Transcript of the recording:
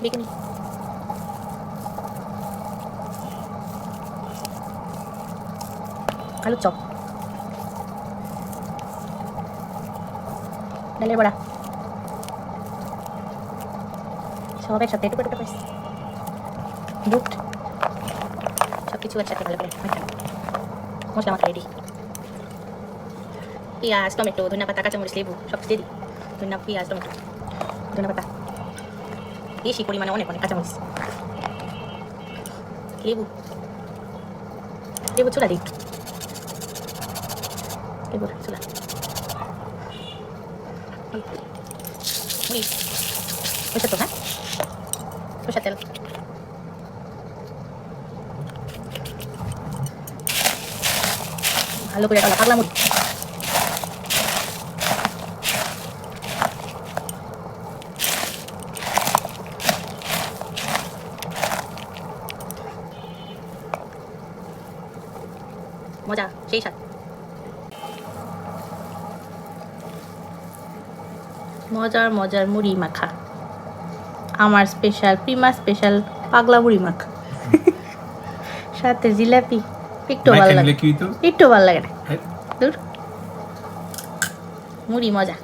বেগুনি আলুর চপ ডালের বড়া সব একসাথে টুকরো টুকরো করে বুট সব কিছু একসাথে ভালো করে মশলা মাখা রেডি পেঁয়াজ টমেটো ধনিয়া পাতা কাঁচামরিচ লেবু সব কিছু দিয়ে দিই ধনিয়া পেঁয়াজ টমেটো ধনিয়া পাতা বেশি পরিমাণে অনেক অনেক কাঁচামরিচ লেবু লেবু চুলা দিই লেবুর চুলা সরষের তেল হ্যাঁ সরষের তেল ভালো করে ডালা পাগলা মুড়ি মজা সেই সাথে মজার মজার মুড়ি মাখা আমার স্পেশাল প্রিমা স্পেশাল পাগলা মুড়ি মাখা সাথে জিলাপি একটু ভালো লাগে একটু ভালো লাগে না দূর মুড়ি মজা